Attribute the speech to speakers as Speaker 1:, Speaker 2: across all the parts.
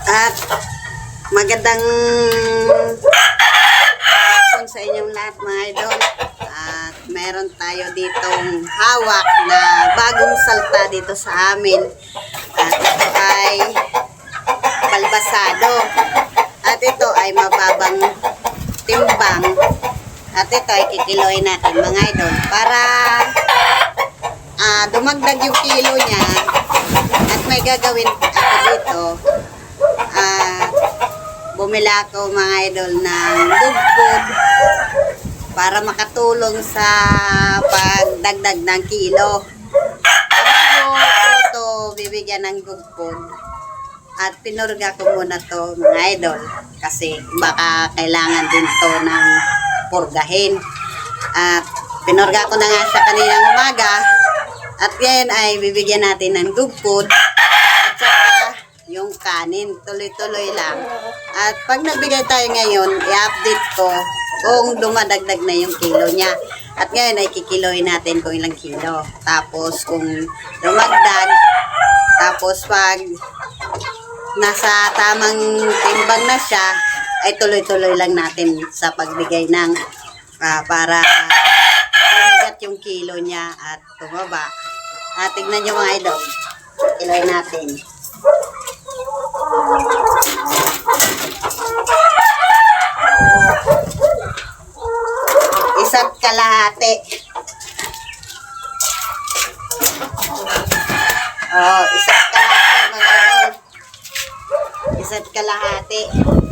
Speaker 1: At magandang hapon sa inyong lahat mga idol. At meron tayo ditong hawak na bagong salta dito sa amin. At ito ay balbasado. At ito ay mababang timbang. At ito ay kikiloy natin mga idol para dumagdag yung kilo niya. At may gagawin ako dito. Bumili ako mga idol ng dog food para makatulong sa pagdagdag ng kilo. Bago ito bibigyan ng dog food at pinurga ko muna to mga idol kasi baka kailangan din to ng purgahin. At pinurga ko na nga siya kaninang umaga at ngayon ay bibigyan natin ng dog food at saka yung kanin, tuloy-tuloy lang. At pag nagbigay tayo ngayon, i-update ko kung dumadagdag na yung kilo niya. At ngayon ay kikiloy natin kung ilang kilo. Tapos kung dumagdag, tapos pag nasa tamang timbang na siya, ay tuloy-tuloy lang natin sa pagbigay ng para tumigat yung kilo niya at tumaba. At tignan nyo mga idol, kiloy natin. Isa't kalahati. Isa't kalahati mga idol. Isa't kalahati.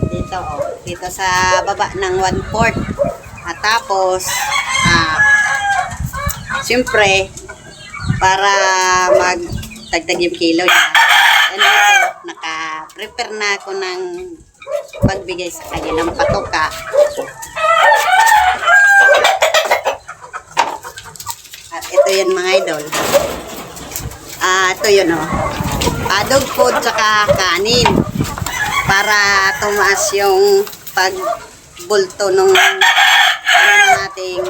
Speaker 1: Dito dito sa baba ng 1/4. At tapos siyempre para magdagdag yung kilo niya. Naka-prepare na ako ng pagbigay sa kanya ng patoka. At ito yan mga idol. Ito yun dog food tsaka kanin para tumaas yung pagbulto nung ating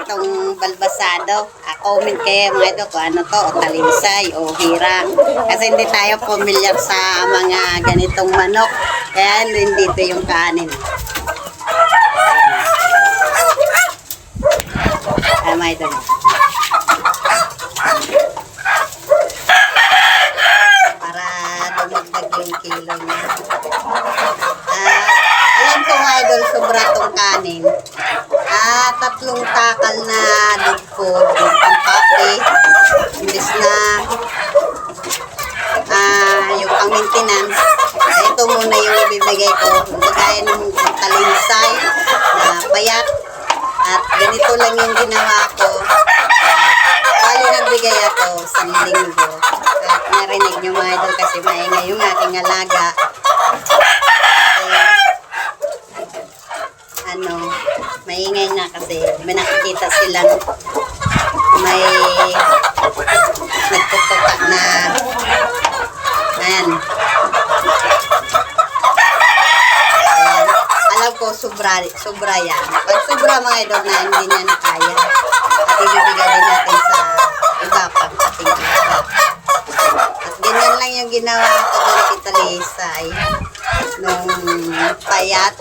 Speaker 1: itong balbasado. Comment kayo mga idol kung ano to, o talinsay o hirang. Kasi hindi tayo familiar sa mga ganitong manok. Kaya dito yung kanin. Mga idol. Para dumagdag yung kilo niya. Alam ko mga idol, sobra tong kanin. 3 takal na dog food, yung pampapi, imbis na yung pang maintenance. Ito muna yung ibibigay ko. Gaya ng talinsay na payat. At ganito lang yung ginawa ko. Bali nagbigay ako sa linggo. At narinig nyo mga idol kasi maingay yung aking alaga. Maingay na kasi may nakikita silang may nagtutuka na ayan. Alam ko sobra yan. Pag sobra mga idol na hindi niya nakaya at ibibigay din natin sa iba pag ating alaga. At ganyan lang yung ginawa ko doon kita Lisay nung payat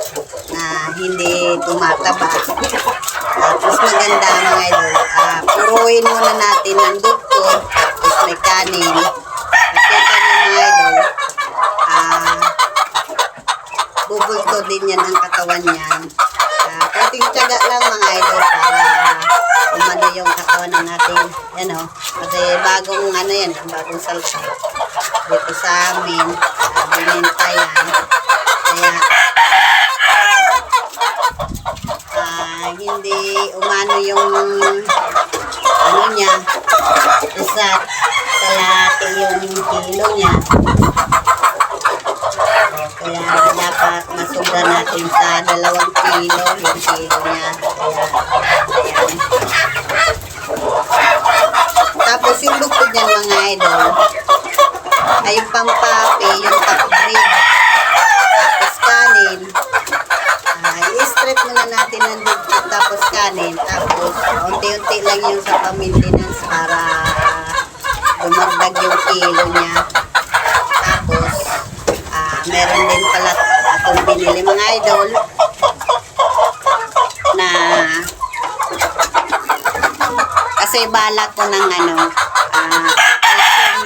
Speaker 1: na hindi tumataba. Tapos maganda mga idol, puruin muna natin ng dog food, tapos may kanin. At kita nyo mga idol, bubulto din yan ang katawan niyan. Kunting tiyaga lang mga idol para umano yung katawan ng ating kasi bagong bagong salsa dito sa amin, binenta yan. Kaya hindi umano yung niya, isa't kalahati yung kilo niya. Kaya dapat masubra natin sa 2 kilo yung kilo niya. Kaya, tapos yung bukod niyan mga idol ay yung pampapi, yung top breed, tapos kanin. I-strip muna natin ng dugtog tapos kanin, tapos unti-unti lang yung sa maintenance para dumagdag yung kilo niya. Tapos meron din pala akong binili mga idol na kasi balak ko ng calcium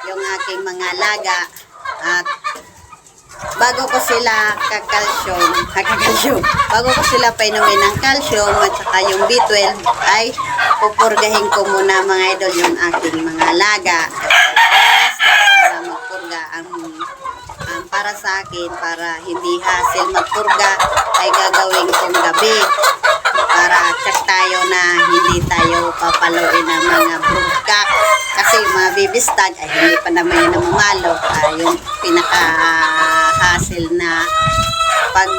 Speaker 1: yung aking mga alaga at bago ko sila bago ko sila painumin ng calcium at saka yung B12 ay pupurgahin ko muna mga idol yung aking mga alaga para magpurga ang para sa akin, para hindi hassle magpurga ay gagawin kong gabi para check tayo na hindi tayo papaluin ng mga broodcock kasi mga bibistag ay hindi pa naman yun namamalo yung pinaka hassle na pag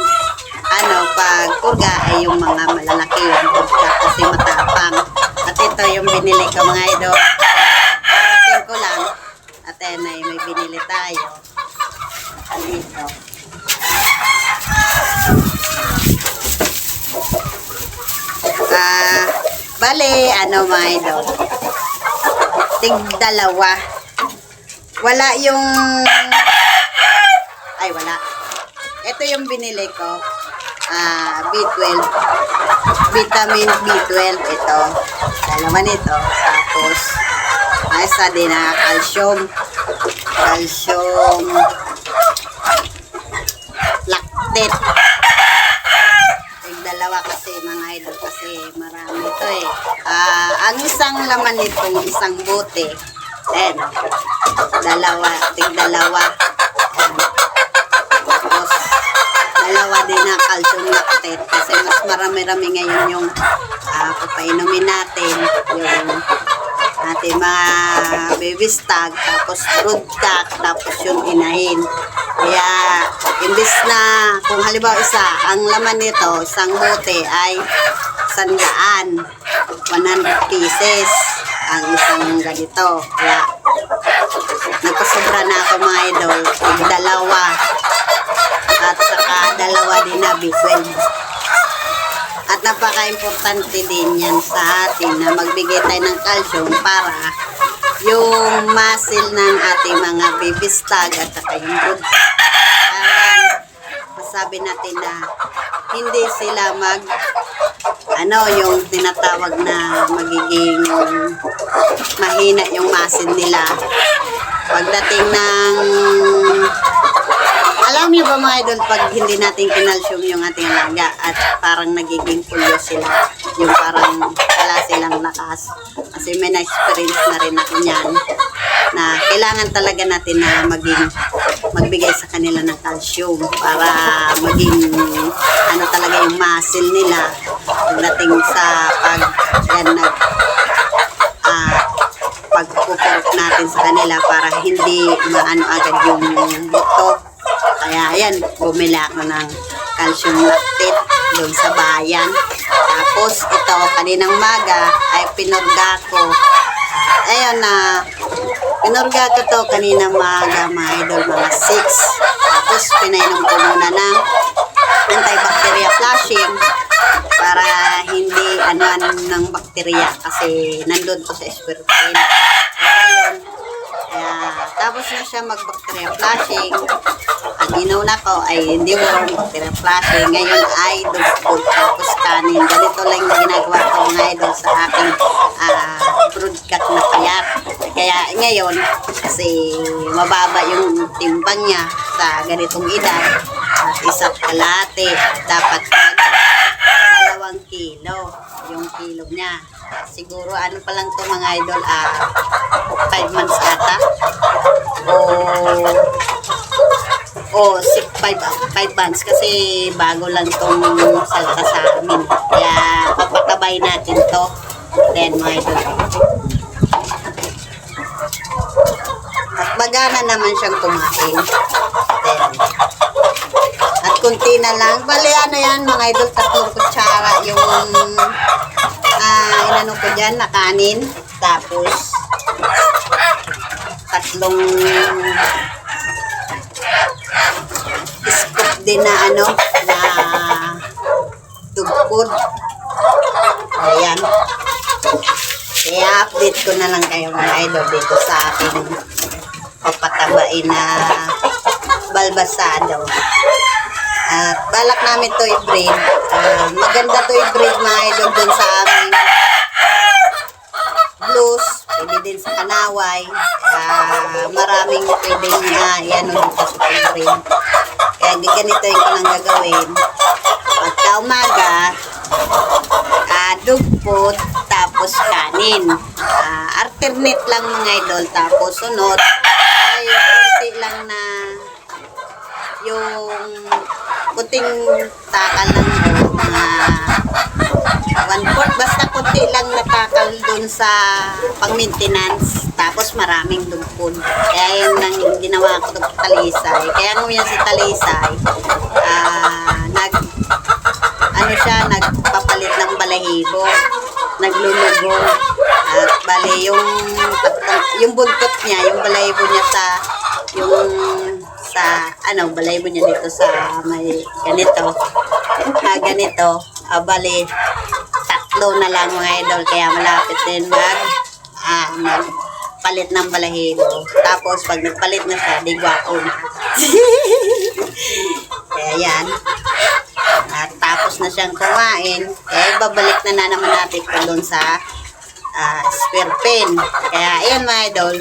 Speaker 1: purga ay yung mga malalaki yung broodcock kasi matapang at ito yung binili ko mga idol parating ko lang at ay may binili tayo dito. Bale, mga idol. Tig-dalawa. Wala yung wala. Ito yung binili ko. B12. Vitamin B12 ito. Dalawa nito. Tapos isa din na calcium lactate. Dalawa kasi mga idol kasi marami ito ang isang laman nito isang bote tig-dalawa tapos dalawa din na calcium lactate kasi mas marami-rami ngayon yung papainumin natin yung ating mga baby stag tapos broodcock tapos yung inahin kaya imbis na kung halimbawa ang laman nito isang bote ay 100 pieces ang isang ganito kaya nagpasobra na ako mga idol dalawa at saka dalawa din na B12 at napaka-importante din yan sa atin na magbigay tayo ng calcium para yung muscle ng ating mga baby stag at saka yung brood para masabi natin na hindi sila yung tinatawag na magiging mahina yung muscle nila pagdating ng alam niyo ba mga idol pag hindi natin kinalsyum yung ating alaga at parang nagiging pulyo sila yung parang wala silang lakas kasi may na-experience na rin ako niyan na kailangan talaga natin na magbigay sa kanila ng calcium para maging talaga yung muscle nila pagdating sa pagpupurok natin sa kanila para hindi agad yung buto. Kaya ayan, bumili ako ng calcium lactate doon sa bayan. Tapos ito, kaninang maga ay pinurga ko. Pinurga ko to kaninang maga mga idol, mga 6. Tapos pinainom ko muna ng antibacteria flushing para hindi ng bakterya kasi nandun to sa squirtin. Tapos na siya mag-bacteria flushing. Ang inauna ko ay hindi worm bacteria flushing. Ngayon ay dog food tapos kanin. Ganito lang yung ginagawa ko mga idol sa aking broodcock na payat. Kaya ngayon, kasi mababa yung timbang niya sa ganitong edad. At isa't kalate. Dapat 2 kilo yung kilo niya. Siguro pa lang to mga idol 5 months ata o 5 months kasi bago lang tong salta sa amin kaya papakabay natin to then mga idol at magana naman siyang kumain then at kunti na lang bali yan mga idol 3 kutsara yung inano ko dyan na kanin tapos 3 scoop din na dog food ayan kaya update ko na lang kayo mga idol dito sa ating papatabain na balbasado. At balak namin to i-breed. Maganda to i-breed mga idol dun sa aming blues, pwede din sa kanaway. Maraming pwedeng yan dito sa i-breed. Kaya ganito yung kailang gagawin. Pagka umaga, dog food, tapos kanin. Alternate lang mga idol. Tapos sunod, ay konti lang na yung kunting takal lang o mga 1/4. Basta kunti lang natakal dun sa pang-maintenance. Tapos maraming dog food. Kaya yun lang yung ginawa ko ng Talisay. Kaya ngayon si Talisay, nagpapalit ng balahibo, naglulugo. At bali yung buntot niya, yung balahibo niya balahibo niya dito sa may ganito. Ganito. Bali, 3 na lang mga idol. Kaya malapit din magpalit ng balahibo. Tapos pag nagpalit na siya, di gwapo na. Kaya yan. At tapos na siyang kumain, babalik na naman natin po doon sa spare pen. Kaya ayan mga idol,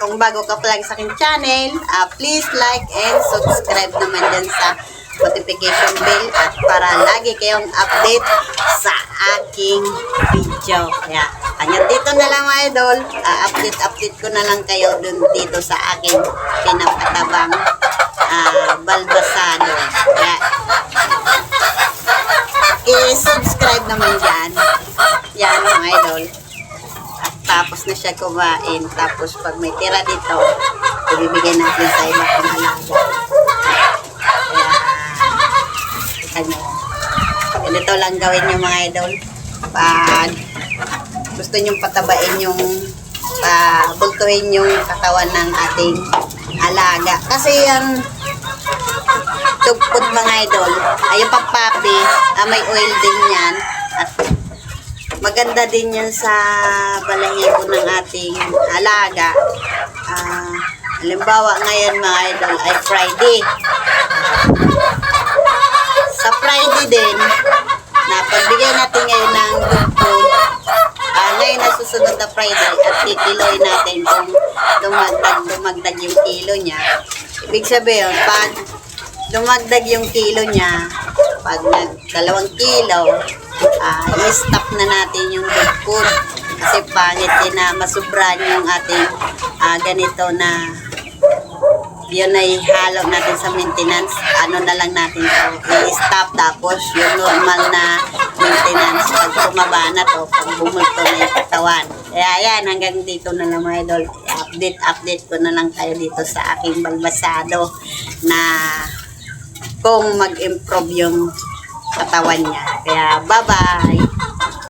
Speaker 1: kung bago ka pa lang sa aking channel, please like and subscribe naman dyan sa notification bell at para lagi kayong update sa aking video. Kaya hanggang dito na lang mga idol, update ko na lang kayo dito sa aking pinapatabang balbasado. Kaya i-subscribe naman dyan. Yan mga idol. At tapos na siya kumain. Tapos pag may tira dito, ibibigay natin sa iba pang alaga. Kaya, kita nyo. Ganito lang gawin nyo mga idol. Pag gusto nyo patabain yung bultuhin yung katawan ng ating alaga. Kasi yung dog food mga idol, yung pampapi, may oil din yan. At maganda din yan sa balahibo ng ating alaga. Halimbawa ngayon mga idol ay Friday. Sa Friday din, pagbigay natin ngayon ng dog food, ngayon na susunod na Friday at kikiloy natin kung dumagdag yung kilo niya. Ibig sabihin, pag dumagdag yung kilo niya, pag 2 kilo, i-stop na natin yung dog food. Kasi pangit din na masubran yung ating ganito na yun ay halo natin sa maintenance. Ano na lang natin to, i-stop. Tapos yung normal na maintenance, pag tumaba na to, pag bumulto na yung katawan. Kaya yan, hanggang dito na lang mga idol. Update ko na lang tayo dito sa aking balbasado na kung mag-improve yung katawan niya. Kaya bye-bye!